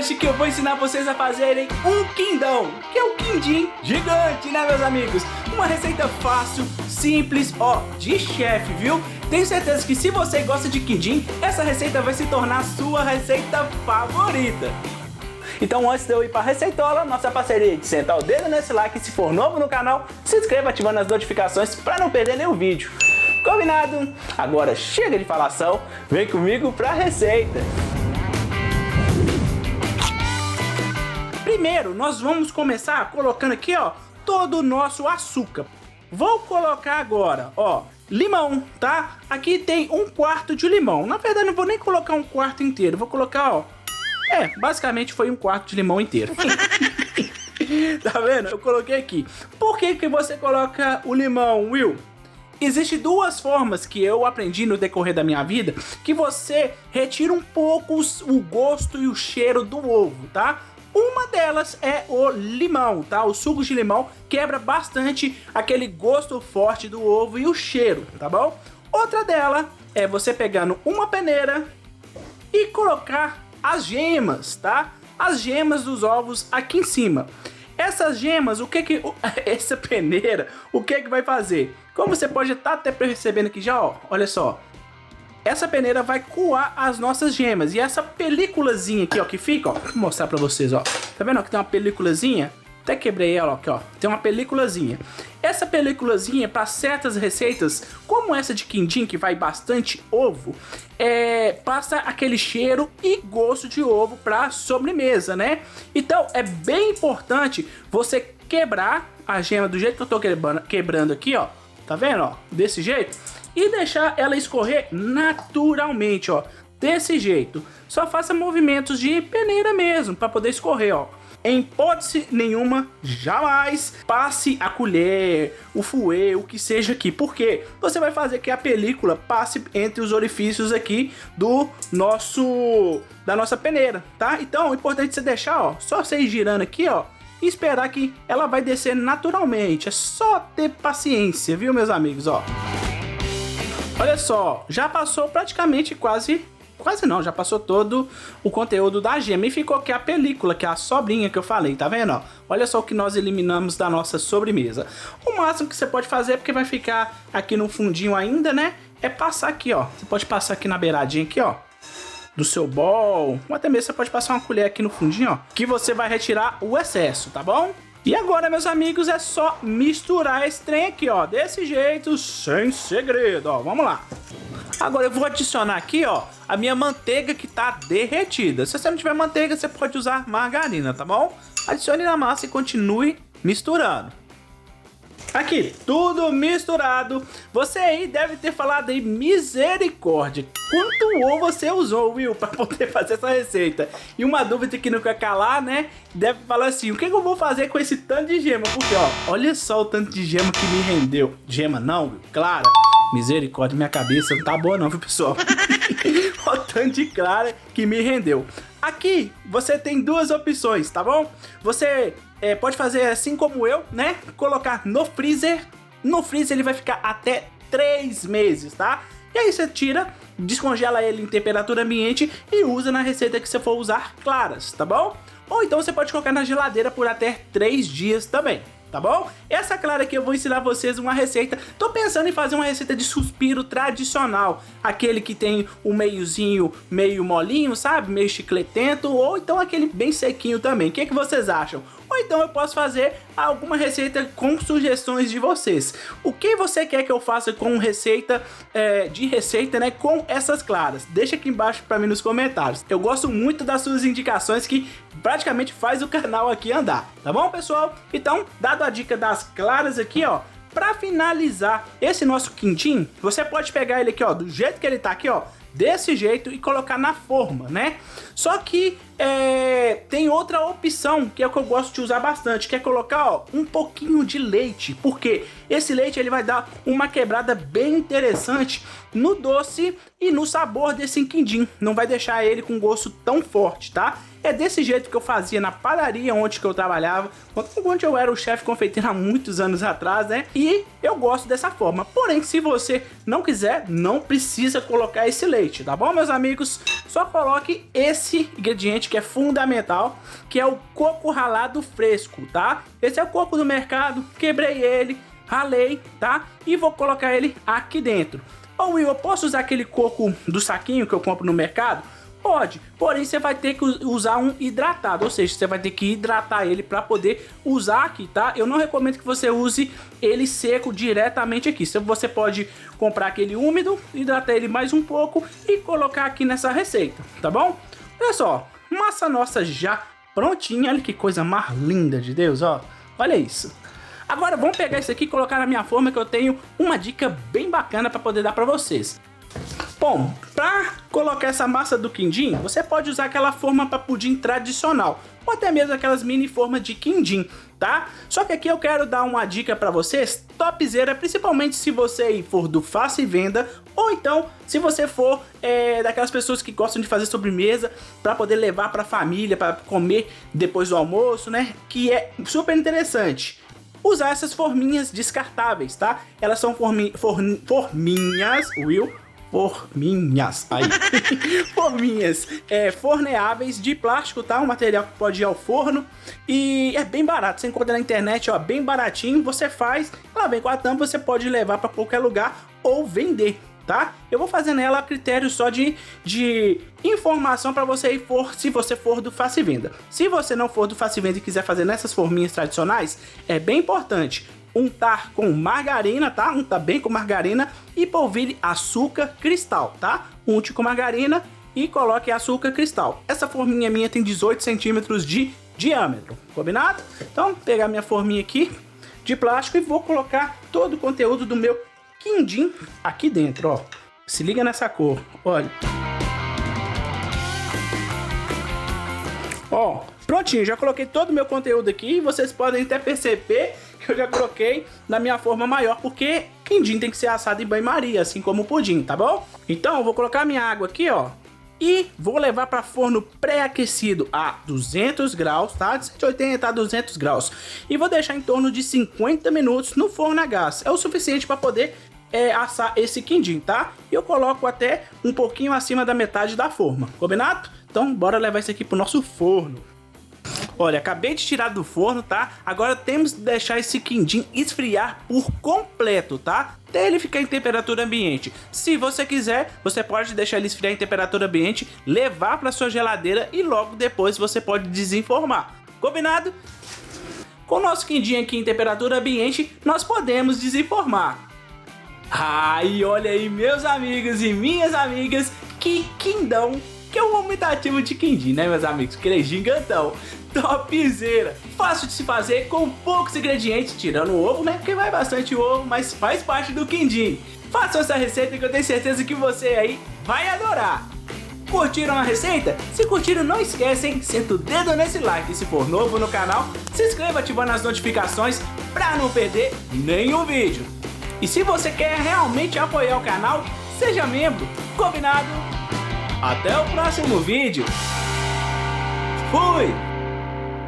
hoje que eu vou ensinar vocês a fazerem um quindão, que é um quindim gigante, né, meus amigos? Uma receita fácil, simples, ó, de chefe, viu? Tenho certeza que se você gosta de quindim, essa receita vai se tornar a sua receita favorita. Então antes de eu ir para a receitola, nossa parceria de sentar o dedo nesse like, se for novo no canal, se inscreva ativando as notificações para não perder nenhum vídeo. Combinado? Agora chega de falação, vem comigo para a receita. Primeiro, nós vamos começar colocando aqui, ó, todo o nosso açúcar. Vou colocar agora, ó, limão, tá? Aqui tem 1/4 de limão. Na verdade, não vou nem colocar 1/4 inteiro. Vou colocar, ó, basicamente foi 1/4 de limão inteiro. Tá vendo? Eu coloquei aqui. Por que que você coloca o limão, Will? Existem duas formas que eu aprendi no decorrer da minha vida que você retira um pouco o gosto e o cheiro do ovo, tá? Uma delas é o limão, tá? O suco de limão quebra bastante aquele gosto forte do ovo e o cheiro, tá bom? Outra dela é você pegando uma peneira e colocar as gemas, tá? As gemas dos ovos aqui em cima. Essas gemas, essa peneira, o que vai fazer? Como você pode estar até percebendo aqui já, ó, olha só. Essa peneira vai coar as nossas gemas. E essa peliculazinha aqui, ó, que fica, ó, vou mostrar pra vocês, ó. Tá vendo ó, que tem uma peliculazinha? Até quebrei ela, ó, aqui, ó. Tem uma peliculazinha. Essa peliculazinha, para certas receitas, como essa de quindim, que vai bastante ovo, passa aquele cheiro e gosto de ovo pra sobremesa, né? Então, é bem importante você quebrar a gema do jeito que eu tô quebrando aqui, ó. Tá vendo, ó? Desse jeito. E deixar ela escorrer naturalmente, ó. Desse jeito. Só faça movimentos de peneira mesmo, para poder escorrer, ó. Em hipótese nenhuma, jamais passe a colher, o fouet, o que seja aqui. Por quê? Você vai fazer que a película passe entre os orifícios aqui da nossa peneira, tá? Então, o importante é você deixar, ó, só você ir girando aqui, ó, e esperar que ela vai descer naturalmente. É só ter paciência, viu, meus amigos, ó. Olha só, já passou praticamente quase não, já passou todo o conteúdo da gema e ficou aqui a película, que é a sobrinha que eu falei, tá vendo, ó? Olha só o que nós eliminamos da nossa sobremesa. O máximo que você pode fazer, porque vai ficar aqui no fundinho ainda, né? É passar aqui, ó. Você pode passar aqui na beiradinha aqui, ó, do seu bol, ou até mesmo você pode passar uma colher aqui no fundinho, ó, que você vai retirar o excesso, tá bom? E agora, meus amigos, é só misturar esse trem aqui, ó, desse jeito, sem segredo, ó, vamos lá. Agora eu vou adicionar aqui, ó, a minha manteiga que tá derretida. Se você não tiver manteiga, você pode usar margarina, tá bom? Adicione na massa e continue misturando. Aqui, tudo misturado. Você aí deve ter falado aí, misericórdia, quanto ovo você usou, Will, para poder fazer essa receita? E uma dúvida que não quer calar, né? Deve falar assim, o que eu vou fazer com esse tanto de gema? Porque, ó, olha só o tanto de gema que me rendeu. Gema não, Will, clara. Misericórdia, minha cabeça não tá boa não, viu, pessoal? O tanto de clara que me rendeu. Aqui, você tem duas opções, tá bom? Você pode fazer assim como eu, né? Colocar no freezer. No freezer ele vai ficar até 3 meses, tá? E aí você tira, descongela ele em temperatura ambiente e usa na receita que você for usar claras, tá bom? Ou então você pode colocar na geladeira por até 3 dias também. Tá bom? Essa clara aqui eu vou ensinar vocês uma receita. Tô pensando em fazer uma receita de suspiro tradicional. Aquele que tem o meiozinho meio molinho, sabe? Meio chicletento. Ou então aquele bem sequinho também. O que vocês acham? Ou então eu posso fazer alguma receita com sugestões de vocês. O que você quer que eu faça com receita, né? Com essas claras? Deixa aqui embaixo pra mim nos comentários. Eu gosto muito das suas indicações que praticamente faz o canal aqui andar. Tá bom, pessoal? Então, dado a dica das claras aqui, ó, pra finalizar esse nosso quindim, você pode pegar ele aqui, ó, do jeito que ele tá aqui, ó, desse jeito e colocar na forma, né? Só que tem outra opção que é o que eu gosto de usar bastante, que é colocar, ó, um pouquinho de leite, porque esse leite ele vai dar uma quebrada bem interessante no doce e no sabor desse quindim, não vai deixar ele com gosto tão forte, tá? É desse jeito que eu fazia na padaria onde que eu trabalhava, onde eu era o chefe confeiteiro há muitos anos atrás, né? E eu gosto dessa forma. Porém, se você não quiser, não precisa colocar esse leite, tá bom, meus amigos? Só coloque esse ingrediente que é fundamental, que é o coco ralado fresco, tá? Esse é o coco do mercado, quebrei ele, ralei, tá? E vou colocar ele aqui dentro. Ou eu posso usar aquele coco do saquinho que eu compro no mercado? Pode, porém você vai ter que usar um hidratado, ou seja, você vai ter que hidratar ele para poder usar aqui, tá? Eu não recomendo que você use ele seco diretamente aqui. Você pode comprar aquele úmido, hidratar ele mais um pouco e colocar aqui nessa receita, tá bom? Olha só, massa nossa já prontinha, olha que coisa mais linda de Deus, ó. Olha isso. Agora vamos pegar isso aqui e colocar na minha forma, que eu tenho uma dica bem bacana para poder dar para vocês. Bom, para colocar essa massa do quindim, você pode usar aquela forma para pudim tradicional, ou até mesmo aquelas mini formas de quindim, tá? Só que aqui eu quero dar uma dica para vocês, topzera, principalmente se você for do faça e venda, ou então se você for daquelas pessoas que gostam de fazer sobremesa para poder levar para a família, para comer depois do almoço, né? Que é super interessante. Usar essas forminhas descartáveis, tá? Elas são forminhas, aí. Forminhas forneáveis de plástico, tá? Um material que pode ir ao forno e é bem barato. Você encontra na internet, ó, bem baratinho. Você faz, ela vem com a tampa, você pode levar para qualquer lugar ou vender, tá? Eu vou fazendo ela a critério só de informação para você se você for do faça e venda. Se você não for do faça e venda e quiser fazer nessas forminhas tradicionais, é bem importante untar com margarina, tá? Untar bem com margarina e polvilhe açúcar cristal, tá? Unte com margarina e coloque açúcar cristal. Essa forminha minha tem 18 centímetros de diâmetro, combinado? Então, vou pegar minha forminha aqui de plástico e vou colocar todo o conteúdo do meu quindim aqui dentro, ó. Se liga nessa cor, olha. Ó, prontinho, já coloquei todo o meu conteúdo aqui. Vocês podem até perceber que eu já coloquei na minha forma maior, porque quindim tem que ser assado em banho-maria, assim como o pudim, tá bom? Então eu vou colocar minha água aqui, ó, e vou levar para forno pré-aquecido a 200 graus, tá? De 180 a 200 graus. E vou deixar em torno de 50 minutos no forno a gás. É o suficiente para poder assar esse quindim, tá? E eu coloco até um pouquinho acima da metade da forma, combinado? Então bora levar isso aqui pro nosso forno. Olha, acabei de tirar do forno, tá? Agora temos que deixar esse quindim esfriar por completo, tá? Até ele ficar em temperatura ambiente. Se você quiser, você pode deixar ele esfriar em temperatura ambiente, levar para sua geladeira e logo depois você pode desenformar. Combinado? Com o nosso quindim aqui em temperatura ambiente, nós podemos desenformar. Ai, olha aí, meus amigos e minhas amigas, que quindão, que é um aumentativo de quindim, né, meus amigos? Aquele gigantão, topzera, fácil de se fazer, com poucos ingredientes, tirando o ovo, né, porque vai bastante ovo, mas faz parte do quindim. Façam essa receita que eu tenho certeza que você aí vai adorar. Curtiram a receita? Se curtiram, não esquecem, senta o dedo nesse like. E se for novo no canal, se inscreva ativando as notificações para não perder nenhum vídeo. E se você quer realmente apoiar o canal, seja membro, combinado? Até o próximo vídeo. Fui!